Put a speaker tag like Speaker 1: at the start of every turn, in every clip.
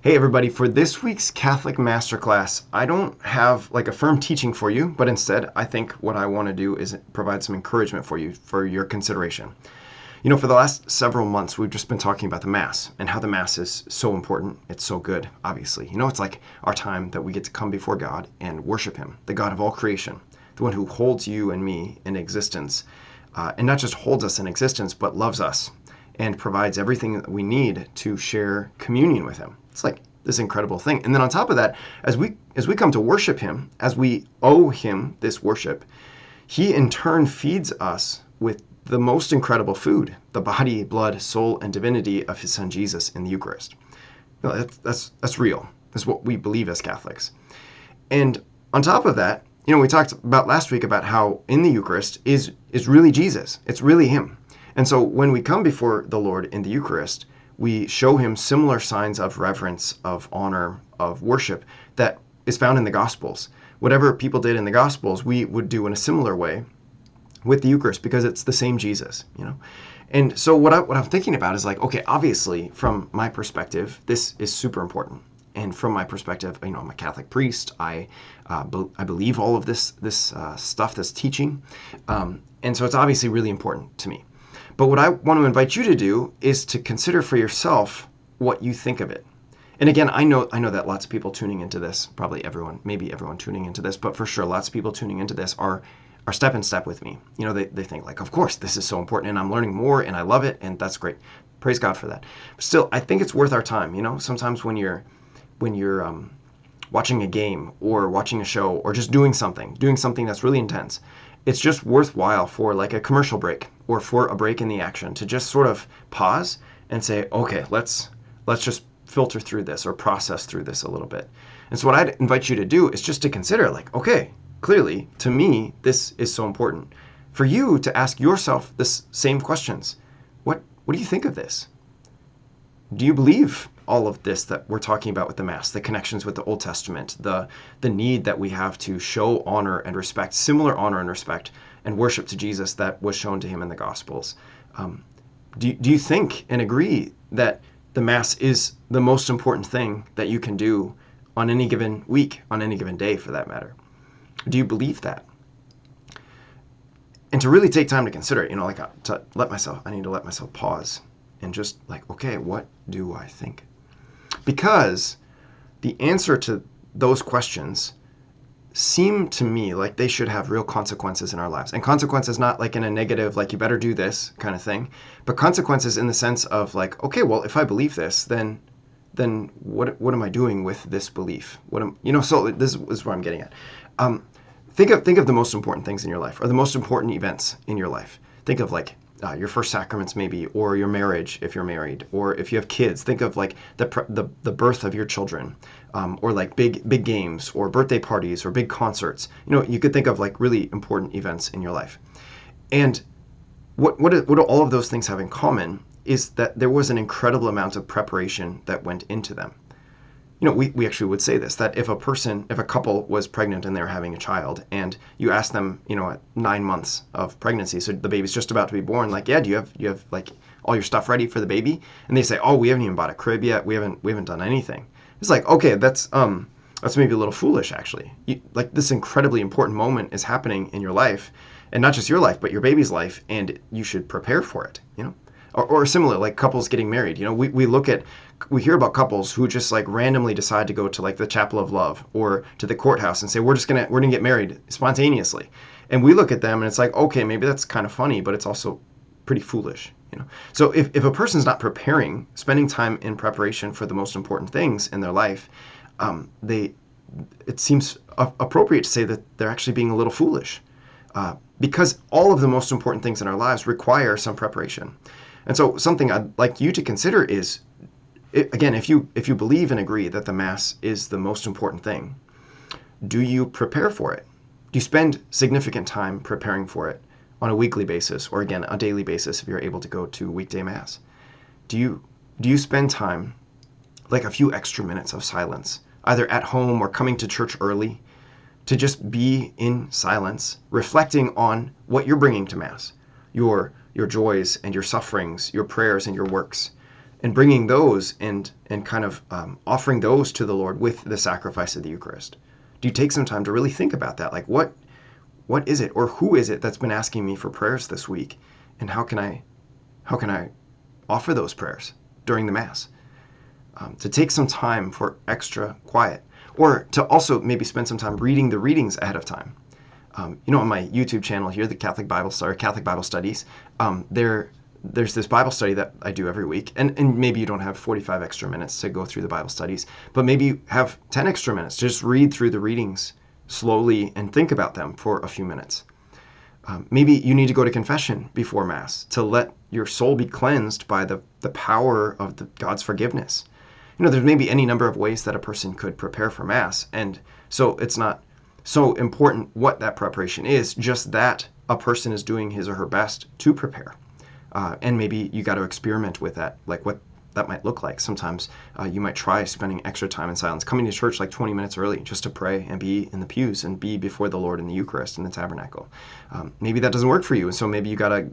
Speaker 1: Hey everybody, for this week's Catholic Masterclass, I don't have like a firm teaching for you, but instead I think what I want to do is provide some encouragement for you for your consideration. You know, for the last several months, we've just been talking about the Mass and how the Mass is so important. It's so good, obviously. You know, it's like our time that we get to come before God and worship Him, the God of all creation, the one who holds you and me in existence, and not just holds us in existence, but loves us and provides everything that we need to share communion with Him. It's like this incredible thing. And then on top of that, as we come to worship Him, as we owe Him this worship, He in turn feeds us with the most incredible food, the body, blood, soul, and divinity of His Son Jesus in the Eucharist. You know, that's real. That's what we believe as Catholics. And on top of that, you know, we talked about last week about how in the Eucharist is really Jesus. It's really Him. And so when we come before the Lord in the Eucharist, we show Him similar signs of reverence, of honor, of worship that is found in the Gospels. Whatever people did in the Gospels, we would do in a similar way with the Eucharist because it's the same Jesus, you know. And so what I'm thinking about is like, okay, obviously from my perspective, this is super important. And from my perspective, you know, I'm a Catholic priest. I believe all of this stuff, this teaching, and so it's obviously really important to me. But what I want to invite you to do is to consider for yourself what you think of it. And again, I know that lots of people tuning into this, probably everyone, maybe everyone tuning into this, but for sure, lots of people tuning into this are step in step with me. You know, they think like, of course, this is so important, and I'm learning more, and I love it, and that's great. Praise God for that. But still, I think it's worth our time. You know, sometimes when you're watching a game or watching a show or just doing something that's really intense, it's just worthwhile for like a commercial break or for a break in the action to just sort of pause and say, okay, let's just filter through this or process through this a little bit. And so what I'd invite you to do is just to consider like, okay, clearly to me, this is so important. For you to ask yourself this same questions. What do you think of this? Do you believe all of this that we're talking about with the Mass, the connections with the Old Testament, the need that we have to show honor and respect, similar honor and respect and worship to Jesus that was shown to Him in the Gospels? Do you think and agree that the Mass is the most important thing that you can do on any given week, on any given day for that matter? Do you believe that? And to really take time to consider it, you know, like I need to let myself pause and just like, okay, what do I think? Because the answer to those questions seem to me like they should have real consequences in our lives. And consequences not like in a negative, like you better do this kind of thing, but consequences in the sense of like, okay, well, if I believe this, then what am I doing with this belief? So this is where I'm getting at. Think of the most important things in your life, or the most important events in your life. Think of like your first sacraments maybe, or your marriage if you're married, or if you have kids, think of like the birth of your children, or like big games, or birthday parties, or big concerts. You know, you could think of like really important events in your life. And what do all of those things have in common is that there was an incredible amount of preparation that went into them. You know, we actually would say this, that if a couple was pregnant and they were having a child, and you ask them, you know, at 9 months of pregnancy, so the baby's just about to be born, like, yeah, do you have like all your stuff ready for the baby? And they say, oh, we haven't even bought a crib yet. We haven't done anything. It's like, okay, that's maybe a little foolish actually. Like this incredibly important moment is happening in your life, and not just your life, but your baby's life, and you should prepare for it, you know? Or similar, like couples getting married. You know, we hear about couples who just like randomly decide to go to like the Chapel of Love or to the courthouse and say, we're gonna get married spontaneously. And we look at them and it's like, okay, maybe that's kind of funny, but it's also pretty foolish, you know? So if a person's not spending time in preparation for the most important things in their life, it seems appropriate to say that they're actually being a little foolish, because all of the most important things in our lives require some preparation. And so something I'd like you to consider is, again, if you believe and agree that the Mass is the most important thing, do you prepare for it? Do you spend significant time preparing for it on a weekly basis, or again, a daily basis if you're able to go to weekday Mass? Do you spend time, like a few extra minutes of silence, either at home or coming to church early, to just be in silence, reflecting on what you're bringing to Mass, your joys and your sufferings, your prayers and your works, and bringing those and kind of offering those to the Lord with the sacrifice of the Eucharist? Do you take some time to really think about that? Like what is it, or who is it that's been asking me for prayers this week, and how can I offer those prayers during the Mass? To take some time for extra quiet, or to also maybe spend some time reading the readings ahead of time. On my YouTube channel here, the Catholic Bible Studies, there's this Bible study that I do every week, and maybe you don't have 45 extra minutes to go through the Bible studies, but maybe you have 10 extra minutes to just read through the readings slowly and think about them for a few minutes. Maybe you need to go to confession before Mass to let your soul be cleansed by the power of God's forgiveness. There's maybe any number of ways that a person could prepare for Mass, and so it's not so important what that preparation is, just that a person is doing his or her best to prepare. And maybe you got to experiment with that, like what that might look like. Sometimes you might try spending extra time in silence, coming to church like 20 minutes early just to pray and be in the pews and be before the Lord in the Eucharist in the tabernacle. Maybe that doesn't work for you, and so maybe you got to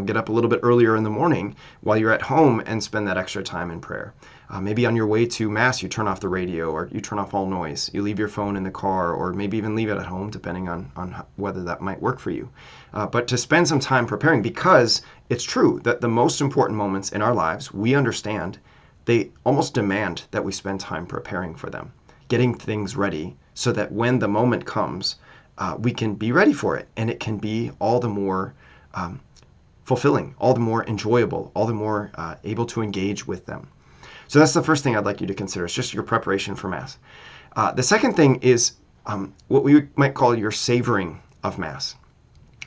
Speaker 1: get up a little bit earlier in the morning while you're at home and spend that extra time in prayer. Maybe on your way to Mass, you turn off the radio, or you turn off all noise. You leave your phone in the car, or maybe even leave it at home, depending on whether that might work for you. But to spend some time preparing, because it's true that the most important moments in our lives, we understand, they almost demand that we spend time preparing for them, getting things ready so that when the moment comes, we can be ready for it, and it can be all the more fulfilling, all the more enjoyable, all the more able to engage with them. So that's the first thing I'd like you to consider. It's just your preparation for Mass. The second thing is what we might call your savoring of Mass.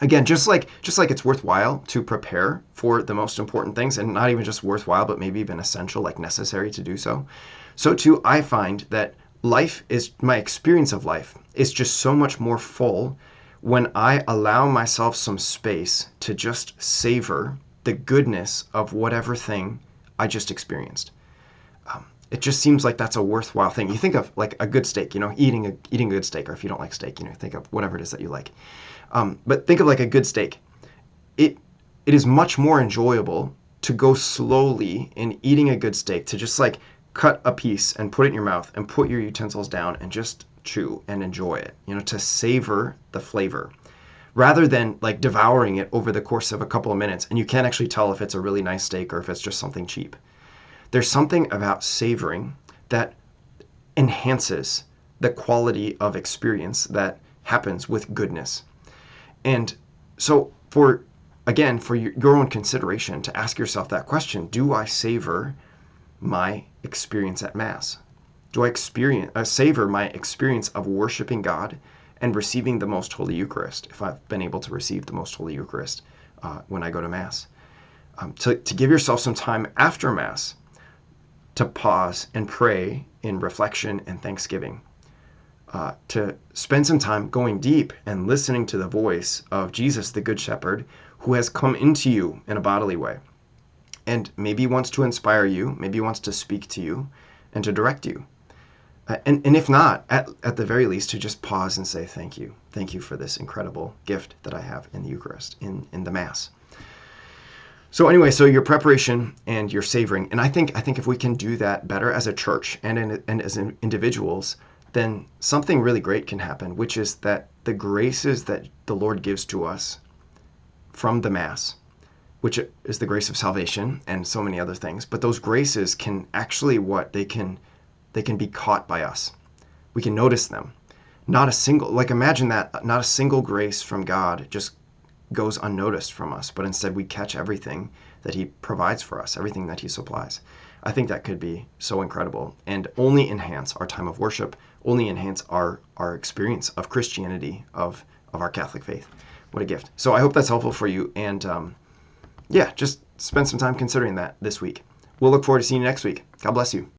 Speaker 1: Again, just like it's worthwhile to prepare for the most important things, and not even just worthwhile, but maybe even essential, like necessary to do so. So too, I find that my experience of life is just so much more full when I allow myself some space to just savor the goodness of whatever thing I just experienced. It just seems like that's a worthwhile thing. You think of like a good steak, eating a good steak, or if you don't like steak, think of whatever it is that you like. But think of like a good steak. It is much more enjoyable to go slowly in eating a good steak, to just like cut a piece and put it in your mouth and put your utensils down and just chew and enjoy it, to savor the flavor, rather than like devouring it over the course of a couple of minutes. And you can't actually tell if it's a really nice steak or if it's just something cheap. There's something about savoring that enhances the quality of experience that happens with goodness. And so for your own consideration, to ask yourself that question: do I savor my experience at Mass? Do I savor my experience of worshiping God and receiving the Most Holy Eucharist, if I've been able to receive the Most Holy Eucharist when I go to Mass? To give yourself some time after Mass to pause and pray in reflection and thanksgiving, to spend some time going deep and listening to the voice of Jesus, the Good Shepherd, who has come into you in a bodily way, and maybe wants to inspire you, maybe wants to speak to you and to direct you. And if not, at the very least, to just pause and say thank you. Thank you for this incredible gift that I have in the Eucharist, in the Mass. So anyway, so your preparation and your savoring, and I think if we can do that better as a church and as individuals, then something really great can happen, which is that the graces that the Lord gives to us from the Mass, which is the grace of salvation and so many other things, but those graces can actually they can be caught by us. We can notice them. Imagine that, not a single grace from God just goes unnoticed from us, but instead we catch everything that He provides for us, everything that He supplies. I think that could be so incredible and only enhance our time of worship, only enhance our experience of Christianity, of our Catholic faith. What a gift. So I hope that's helpful for you, and just spend some time considering that this week. We'll look forward to seeing you next week. God bless you.